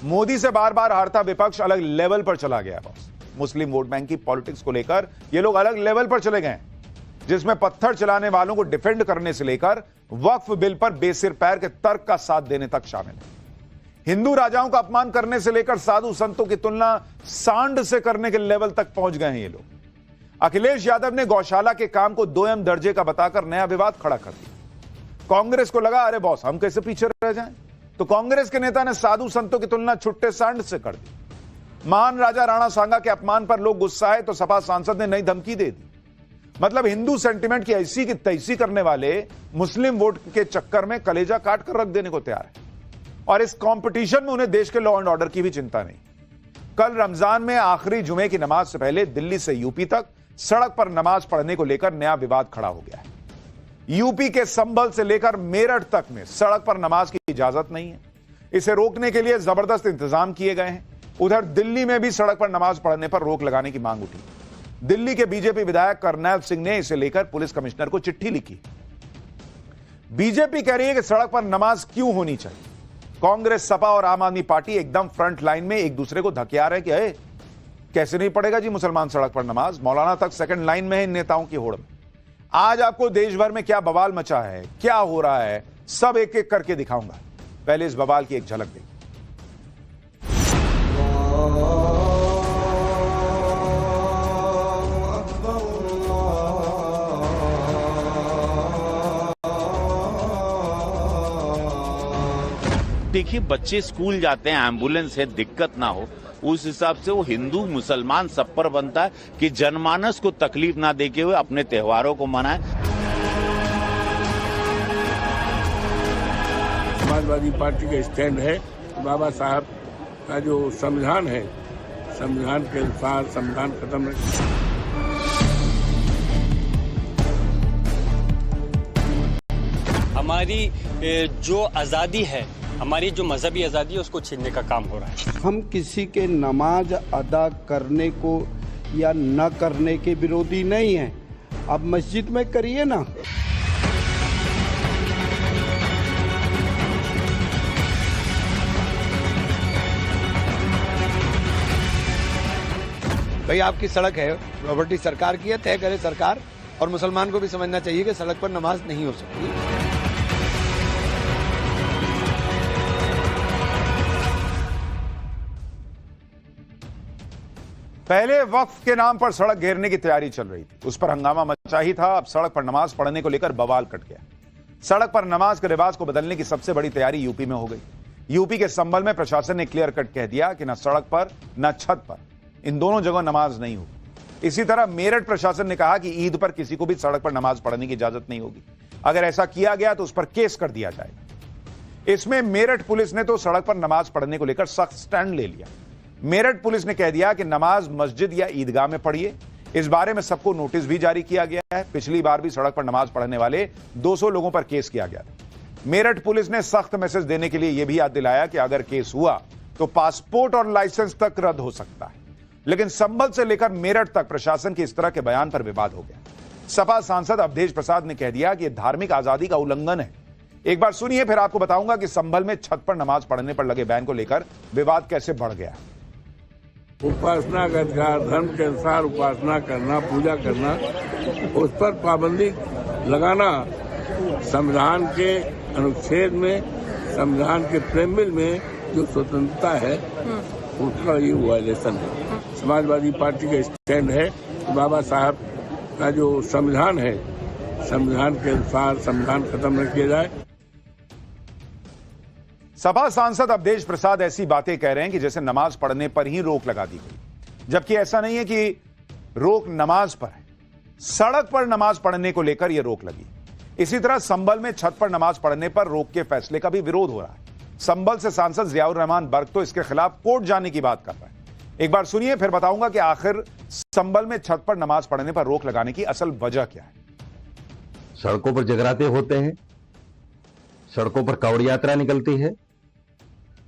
मोदी से बार बार हारता विपक्ष अलग लेवल पर चला गया बॉस। मुस्लिम वोट बैंक की पॉलिटिक्स को लेकर ये लोग अलग लेवल पर चले गए, जिसमें पत्थर चलाने वालों को डिफेंड करने से लेकर वक्फ बिल पर बेसिर पैर के तर्क का साथ देने तक शामिल है। हिंदू राजाओं का अपमान करने से लेकर साधु संतों की तुलना सांड से करने के लेवल तक पहुंच गए हैं ये लोग। अखिलेश यादव ने गौशाला के काम को 2M दर्जे का बताकर नया विवाद खड़ा कर दिया। कांग्रेस को लगा अरे बॉस हम कैसे पीछे रह जाएं, तो कांग्रेस के नेता ने साधु संतों की तुलना छुट्टे सांड से कर दी। महान राजा राणा सांगा के अपमान पर लोग गुस्साए तो सपा सांसद ने नई धमकी दे दी। मतलब हिंदू सेंटिमेंट की ऐसी की तैसी करने वाले मुस्लिम वोट के चक्कर में कलेजा काट कर रख देने को तैयार है, और इस कंपटीशन में उन्हें देश के लॉ एंड ऑर्डर की भी चिंता नहीं। कल रमजान में आखिरी जुमे की नमाज से पहले दिल्ली से यूपी तक सड़क पर नमाज पढ़ने को लेकर नया विवाद खड़ा हो गया है। यूपी के संभल से लेकर मेरठ तक में सड़क पर नमाज की इजाजत नहीं है। इसे रोकने के लिए जबरदस्त इंतजाम किए गए हैं। उधर दिल्ली में भी सड़क पर नमाज पढ़ने पर रोक लगाने की मांग उठी। दिल्ली के बीजेपी विधायक करनैल सिंह ने इसे लेकर पुलिस कमिश्नर को चिट्ठी लिखी। बीजेपी कह रही है कि सड़क पर नमाज क्यों होनी चाहिए। कांग्रेस, सपा और आम आदमी पार्टी एकदम फ्रंट लाइन में एक दूसरे को धकिया रहे कि कैसे नहीं पड़ेगा जी मुसलमान सड़क पर नमाज। मौलाना तक सेकंड लाइन में है इन नेताओं की होड़ में। आज आपको देश भर में क्या बवाल मचा है, क्या हो रहा है, सब एक एक करके दिखाऊंगा। पहले इस बवाल की एक झलक देखिए। देखिए, बच्चे स्कूल जाते हैं, एम्बुलेंस है, दिक्कत ना हो, उस हिसाब से वो हिंदू मुसलमान सब पर बनता है कि जनमानस को तकलीफ ना देते हुए अपने त्योहारों को मनाएं। समाजवादी पार्टी का स्टैंड है, बाबा साहब का जो संविधान है, संविधान के अनुसार संविधान खत्म है। हमारी जो आज़ादी है, हमारी जो मजहबी आज़ादी है, उसको छीनने का काम हो रहा है। हम किसी के नमाज अदा करने को या न करने के विरोधी नहीं हैं। अब मस्जिद में करिए ना। भाई आपकी सड़क है, प्रॉपर्टी सरकार की है, तय करे सरकार, और मुसलमान को भी समझना चाहिए कि सड़क पर नमाज नहीं हो सकती। पहले वक्फ के नाम पर सड़क घेरने की तैयारी चल रही थी, उस पर हंगामा मचा ही था। अब सड़क पर नमाज पढ़ने को लेकर बवाल कट गया। सड़क पर नमाज के रिवाज को बदलने की सबसे बड़ी तैयारी यूपी में हो गई। यूपी के संभल में प्रशासन ने क्लियर कट कह दिया कि न सड़क पर न छत पर, इन दोनों जगह नमाज नहीं होगी। इसी तरह मेरठ प्रशासन ने कहा कि ईद पर किसी को भी सड़क पर नमाज पढ़ने की इजाजत नहीं होगी। अगर ऐसा किया गया तो उस पर केस कर दिया जाएगा। इसमें मेरठ पुलिस ने तो सड़क पर नमाज पढ़ने को लेकर सख्त स्टैंड ले लिया। मेरठ पुलिस ने कह दिया कि नमाज मस्जिद या ईदगाह में पढ़िए। इस बारे में सबको नोटिस भी जारी किया गया है। पिछली बार भी सड़क पर नमाज पढ़ने वाले 200 लोगों पर केस किया गया था। मेरठ पुलिस ने सख्त मैसेज देने के लिए यह भी याद दिलाया कि अगर केस हुआ तो पासपोर्ट और लाइसेंस तक रद्द हो सकता है। लेकिन संभल से लेकर मेरठ तक प्रशासन के इस तरह के बयान पर विवाद हो गया। सपा सांसद अवधेश प्रसाद ने कह दिया कि यह धार्मिक आजादी का उल्लंघन है। एक बार सुनिए, फिर आपको बताऊंगा कि संभल में छत पर नमाज पढ़ने पर लगे बैन को लेकर विवाद कैसे बढ़ गया। उपासना का अधिकार, धर्म के अनुसार उपासना करना, पूजा करना, उस पर पाबंदी लगाना संविधान के अनुच्छेद में, संविधान के प्रेमिल में जो स्वतंत्रता है उसका ये वायलेशन है। समाजवादी पार्टी का स्टैंड है कि बाबा साहब का जो संविधान है, संविधान के अनुसार संविधान खत्म न किया जाए। सपा सांसद अवधेश प्रसाद ऐसी बातें कह रहे हैं कि जैसे नमाज पढ़ने पर ही रोक लगा दी गई, जबकि ऐसा नहीं है कि रोक नमाज पर है। सड़क पर नमाज पढ़ने को लेकर यह रोक लगी। इसी तरह संभल में छत पर नमाज पढ़ने पर रोक के फैसले का भी विरोध हो रहा है। संभल से सांसद जियाउर रहमान बर्क तो इसके खिलाफ कोर्ट जाने की बात कर रहे हैं। एक बार सुनिए, फिर बताऊंगा कि आखिर संभल में छत पर नमाज पढ़ने पर रोक लगाने की असल वजह क्या है। सड़कों पर जगराते होते हैं, सड़कों पर कांवड़ यात्रा निकलती है,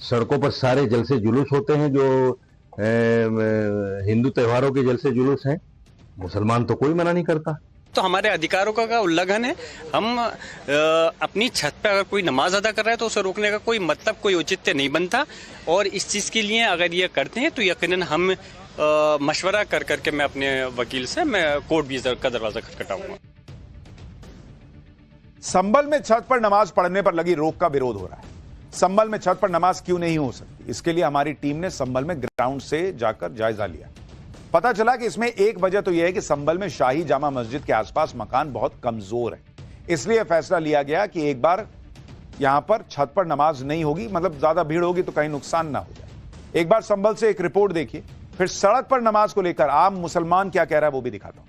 सड़कों पर सारे जलसे जुलूस होते हैं जो हिंदू त्योहारों के जलसे जुलूस हैं। मुसलमान तो कोई मना नहीं करता। तो हमारे अधिकारों का उल्लंघन है। हम अपनी छत पे अगर कोई नमाज अदा कर रहा है तो उसे रोकने का कोई मतलब, कोई औचित्य नहीं बनता। और इस चीज़ के लिए अगर ये करते हैं तो यकीनन हम मशवरा कर करके मैं अपने वकील से मैं कोर्ट भी का दरवाजा खटखटाऊंगा। संभल में छत पर नमाज पढ़ने पर लगी रोक का विरोध हो रहा है। संभल में छत पर नमाज क्यों नहीं हो सकती, इसके लिए हमारी टीम ने संभल में ग्राउंड से जाकर जायजा लिया। पता चला कि इसमें एक वजह तो यह है कि संभल में शाही जामा मस्जिद के आसपास मकान बहुत कमजोर है, इसलिए फैसला लिया गया कि एक बार यहां पर छत पर नमाज नहीं होगी, मतलब ज्यादा भीड़ होगी तो कहीं नुकसान ना हो जाए। एक बार संभल से एक रिपोर्ट देखिए, फिर सड़क पर नमाज को लेकर आम मुसलमान क्या कह रहा है वो भी दिखाता हूं।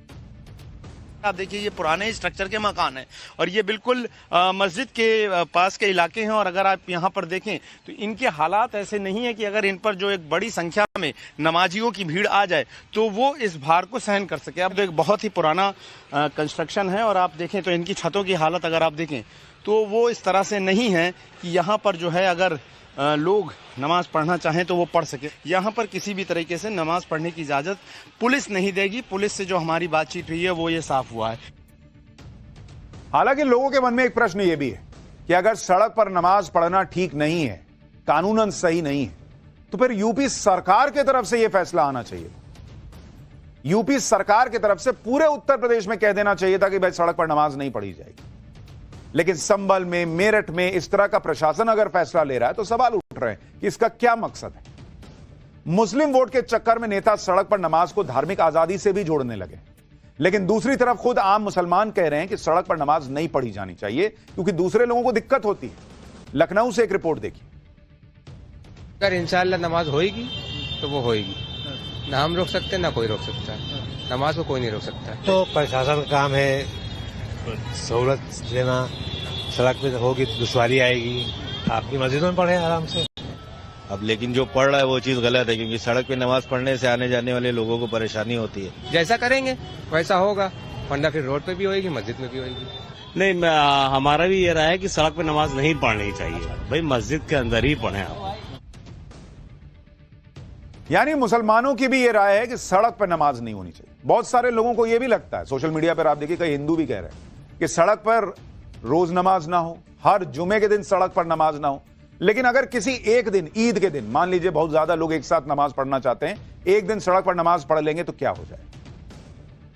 आप देखिए ये पुराने स्ट्रक्चर के मकान है और ये बिल्कुल मस्जिद के पास के इलाके हैं। और अगर आप यहाँ पर देखें तो इनके हालात ऐसे नहीं है कि अगर इन पर जो एक बड़ी संख्या में नमाजियों की भीड़ आ जाए तो वो इस भार को सहन कर सके। अब एक बहुत ही पुराना कंस्ट्रक्शन है और आप देखें तो इनकी छतों की हालत अगर आप देखें तो वो इस तरह से नहीं है कि यहाँ पर जो है अगर लोग नमाज पढ़ना चाहें तो वो पढ़ सके। यहाँ पर किसी भी तरीके से नमाज पढ़ने की इजाजत पुलिस नहीं देगी। पुलिस से जो हमारी बातचीत हुई है वो ये साफ हुआ है। हालांकि लोगों के मन में एक प्रश्न ये भी है कि अगर सड़क पर नमाज पढ़ना ठीक नहीं है, कानूनन सही नहीं है, तो फिर यूपी सरकार की तरफ से यह फैसला आना चाहिए। यूपी सरकार की तरफ से पूरे उत्तर प्रदेश में कह देना चाहिए था कि भाई सड़क पर नमाज नहीं पढ़ी जाएगी। लेकिन संभल में, मेरठ में इस तरह का प्रशासन अगर फैसला ले रहा है तो सवाल उठ रहे हैं कि इसका क्या मकसद है। मुस्लिम वोट के चक्कर में नेता सड़क पर नमाज को धार्मिक आजादी से भी जोड़ने लगे, लेकिन दूसरी तरफ खुद आम मुसलमान कह रहे हैं कि सड़क पर नमाज नहीं पढ़ी जानी चाहिए क्योंकि दूसरे लोगों को दिक्कत होती है। लखनऊ से एक रिपोर्ट देखिए। अगर इंशाअल्लाह नमाज होएगी तो वो होएगी, ना हम रोक सकते ना कोई रोक सकता है। नमाज को कोई नहीं रोक सकता। तो प्रशासन का काम है सहूलत देना, सड़क पे होगी तो दुश्वारी आएगी। आप भी मस्जिदों में पढ़े आराम से। अब लेकिन जो पढ़ रहा है वो चीज गलत है क्योंकि सड़क पे नमाज पढ़ने से आने जाने वाले लोगों को परेशानी होती है। जैसा करेंगे वैसा होगा, वरना फिर रोड पे भी होएगी, मस्जिद में भी होएगी। नहीं, हमारा भी ये राय है कि सड़क पे नमाज नहीं पढ़नी चाहिए, भाई मस्जिद के अंदर ही पढ़े आप। यानी मुसलमानों की भी यह राय है कि सड़क पर नमाज नहीं होनी चाहिए। बहुत सारे लोगों को यह भी लगता है, सोशल मीडिया पर आप देखिए कई हिंदू भी कह रहे हैं कि सड़क पर रोज नमाज ना हो, हर जुमे के दिन सड़क पर नमाज ना हो। लेकिन अगर किसी एक दिन, ईद के दिन, मान लीजिए बहुत ज्यादा लोग एक साथ नमाज पढ़ना चाहते हैं, एक दिन सड़क पर नमाज पढ़ लेंगे तो क्या हो जाए।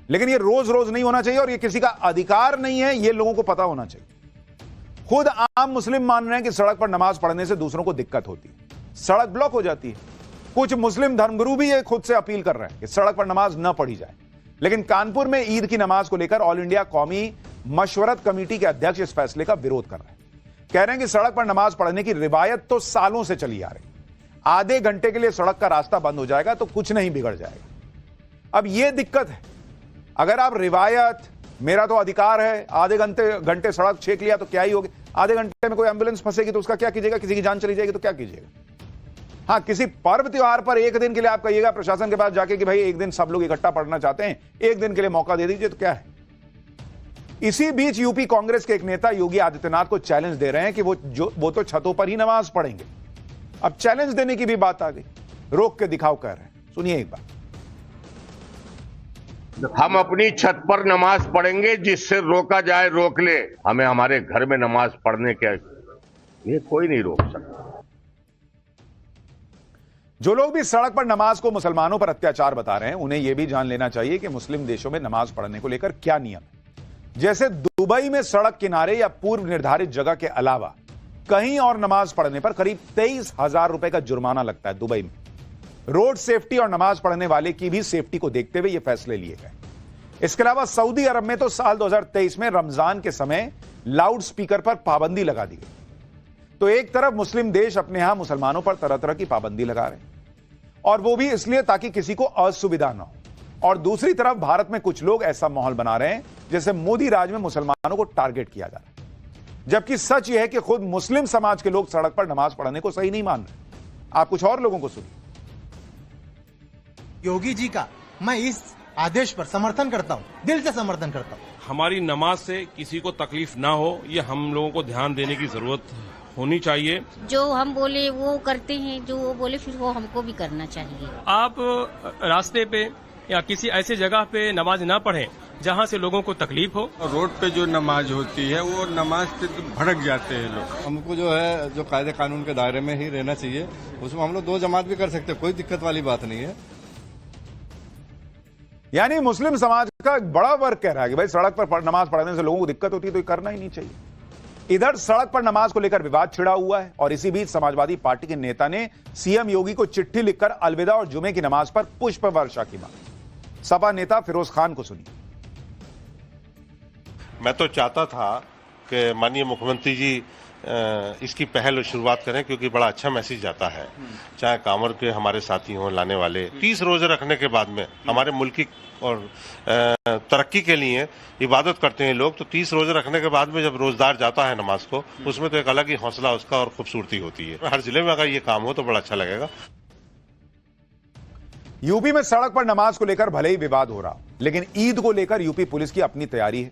लेकिन ये रोज रोज नहीं होना चाहिए और ये किसी का अधिकार नहीं है, ये लोगों को पता होना चाहिए। खुद आम मुस्लिम मान रहे हैं कि सड़क पर नमाज पढ़ने से दूसरों को दिक्कत होती है, सड़क ब्लॉक हो जाती है। कुछ मुस्लिम धर्मगुरु भी ये खुद से अपील कर रहे हैं कि सड़क पर नमाज न पढ़ी जाए। लेकिन कानपुर में ईद की नमाज को लेकर ऑल इंडिया कौमी मशवरत कमेटी के अध्यक्ष इस फैसले का विरोध कर रहे हैं। कह रहे हैं कि सड़क पर नमाज पढ़ने की रिवायत तो सालों से चली आ रही, आधे घंटे के लिए सड़क का रास्ता बंद हो जाएगा तो कुछ नहीं बिगड़ जाएगा। अब यह दिक्कत है, अगर आप रिवायत, मेरा तो अधिकार है, आधे घंटे सड़क छेक लिया तो क्या ही होगा। आधे घंटे में कोई एम्बुलेंस फंसेगी तो उसका क्या कीजिएगा, किसी की जान चली जाएगी तो क्या कीजिएगा। हाँ, किसी पर्व त्योहार पर एक दिन के लिए आप कहिएगा प्रशासन के पास जाके कि भाई एक दिन सब लोग इकट्ठा पढ़ना चाहते हैं, एक दिन के लिए मौका दे दीजिए, तो क्या है। इसी बीच यूपी कांग्रेस के एक नेता योगी आदित्यनाथ को चैलेंज दे रहे हैं कि वो तो छतों पर ही नमाज पढ़ेंगे। अब चैलेंज देने की भी बात आ गई, रोक के दिखाओ कह रहे हैं। सुनिए एक बार। हम अपनी छत पर नमाज पढ़ेंगे, जिससे रोका जाए रोक ले, हमें हमारे घर में नमाज पढ़ने के लिए कोई नहीं रोक सकता। जो लोग भी सड़क पर नमाज को मुसलमानों पर अत्याचार बता रहे हैं, उन्हें यह भी जान लेना चाहिए कि मुस्लिम देशों में नमाज पढ़ने को लेकर क्या नियम है। जैसे दुबई में सड़क किनारे या पूर्व निर्धारित जगह के अलावा कहीं और नमाज पढ़ने पर करीब 23,000 रुपए का जुर्माना लगता है दुबई में। रोड सेफ्टी और नमाज पढ़ने वाले की भी सेफ्टी को देखते हुए ये फैसले लिए गए। इसके अलावा सऊदी अरब में तो साल 2023 में रमजान के समय लाउड स्पीकर पर पाबंदी लगा दी गई। तो एक तरफ मुस्लिम देश अपने यहां मुसलमानों पर तरह तरह की पाबंदी लगा रहे हैं, और वो भी इसलिए ताकि किसी को असुविधा ना हो, और दूसरी तरफ भारत में कुछ लोग ऐसा माहौल बना रहे हैं जैसे मोदी राज में मुसलमानों को टारगेट किया जा रहा है। जबकि सच यह है कि खुद मुस्लिम समाज के लोग सड़क पर नमाज पढ़ने को सही नहीं मान रहे। आप कुछ और लोगों को सुनिए। योगी जी का मैं इस आदेश पर समर्थन करता हूं, दिल से समर्थन करता हूं। हमारी नमाज से किसी को तकलीफ ना हो, ये हम लोगों को ध्यान देने की जरूरत होनी चाहिए। जो हम बोले वो करते हैं, जो वो बोले फिर वो हमको भी करना चाहिए। आप रास्ते पे या किसी ऐसी जगह पे नमाज ना पढ़ें जहां से लोगों को तकलीफ हो। रोड पे जो नमाज होती है वो नमाज पे भड़क जाते हैं लोग। हमको जो है जो कायदे कानून के दायरे में ही रहना चाहिए, उसमें हम लोग 2 जमात भी कर सकते हैं, कोई दिक्कत वाली बात नहीं है। यानी मुस्लिम समाज का एक बड़ा वर्ग कह रहा है कि भाई सड़क पर नमाज पढ़ने से लोगों को दिक्कत होती है तो ये करना ही नहीं चाहिए। इधर सड़क पर नमाज को लेकर विवाद छिड़ा हुआ है और इसी बीच समाजवादी पार्टी के नेता ने सीएम योगी को चिट्ठी लिखकर अलविदा और जुमे की नमाज पर पुष्प वर्षा की मांग। सपा नेता फिरोज खान को सुनिए। मैं तो चाहता था कि माननीय मुख्यमंत्री जी इसकी पहल और शुरुआत करें, क्योंकि बड़ा अच्छा मैसेज जाता है। चाहे कांवर के हमारे साथी हों, लाने वाले 30 रोजे रखने के बाद में हमारे मुल्क की और तरक्की के लिए इबादत करते हैं लोग, तो 30 रोजे रखने के बाद में जब रोजदार जाता है नमाज को, उसमें तो एक अलग ही हौसला उसका और खूबसूरती होती है। हर जिले में अगर ये काम हो तो बड़ा अच्छा लगेगा। यूपी में सड़क पर नमाज को लेकर भले ही विवाद हो रहा, लेकिन ईद को लेकर यूपी पुलिस की अपनी तैयारी है,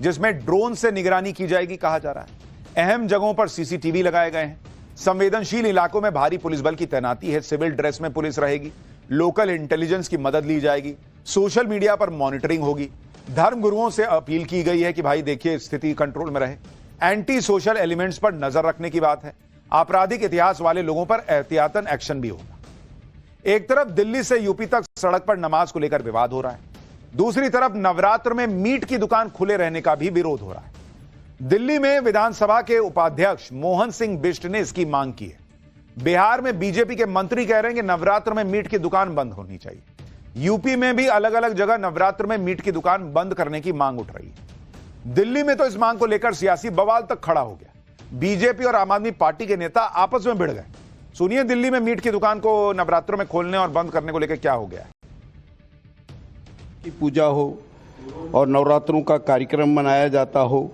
जिसमें ड्रोन से निगरानी की जाएगी कहा जा रहा है। अहम जगहों पर सीसीटीवी लगाए गए हैं। संवेदनशील इलाकों में भारी पुलिस बल की तैनाती है। सिविल ड्रेस में पुलिस रहेगी। लोकल इंटेलिजेंस की मदद ली जाएगी। सोशल मीडिया पर मॉनिटरिंग होगी। धर्म गुरुओं से अपील की गई है कि भाई देखिए स्थिति कंट्रोल में रहे। एंटी सोशल एलिमेंट्स पर नजर रखने की बात है। आपराधिक इतिहास वाले लोगों पर एहतियातन एक्शन भी होगा। एक तरफ दिल्ली से यूपी तक सड़क पर नमाज को लेकर विवाद हो रहा है, दूसरी तरफ नवरात्र में मीट की दुकान खुले रहने का भी विरोध हो रहा है। दिल्ली में विधानसभा के उपाध्यक्ष मोहन सिंह बिष्ट ने इसकी मांग की है। बिहार में बीजेपी के मंत्री कह रहे हैं कि नवरात्र में मीट की दुकान बंद होनी चाहिए। यूपी में भी अलग अलग जगह नवरात्र में मीट की दुकान बंद करने की मांग उठ रही है। दिल्ली में तो इस मांग को लेकर सियासी बवाल तक खड़ा हो गया। बीजेपी और आम आदमी पार्टी के नेता आपस में भिड़ गए। सुनिए दिल्ली में मीट की दुकान को नवरात्रों में खोलने और बंद करने को लेकर क्या हो गया। की पूजा हो और नवरात्रों का कार्यक्रम मनाया जाता हो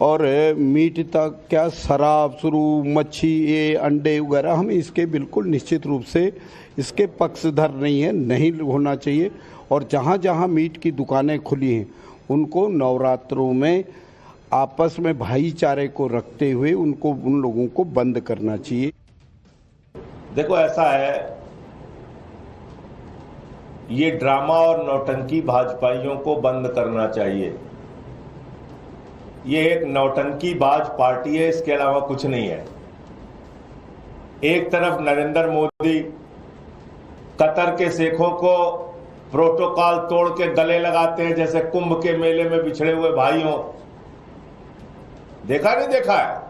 और मीट तक क्या शराब शुरू मच्छी ये अंडे वगैरह, हम इसके बिल्कुल निश्चित रूप से इसके पक्षधर नहीं है, नहीं होना चाहिए। और जहाँ जहाँ मीट की दुकानें खुली हैं उनको नवरात्रों में आपस में भाईचारे को रखते हुए उनको उन लोगों को बंद करना चाहिए। देखो ऐसा है, ये ड्रामा और नौटंकी भाजपाइयों को बंद करना चाहिए। ये एक नौटंकी बाज पार्टी है, इसके अलावा कुछ नहीं है। एक तरफ नरेंद्र मोदी कतर के शेखों को प्रोटोकॉल तोड़ के गले लगाते हैं जैसे कुंभ के मेले में बिछड़े हुए भाइयों, देखा नहीं देखा है।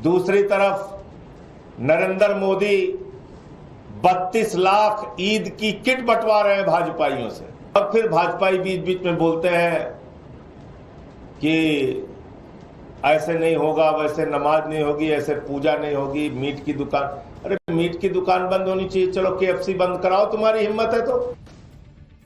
दूसरी तरफ नरेंद्र मोदी 32 लाख ईद की किट बंटवा रहे हैं भाजपाइयों से, और फिर भाजपाई बीच बीच में बोलते हैं कि ऐसे नहीं होगा, वैसे नमाज नहीं होगी, ऐसे पूजा नहीं होगी, मीट की दुकान। अरे मीट की दुकान बंद होनी चाहिए, चलो KFC बंद कराओ, तुम्हारी हिम्मत है तो।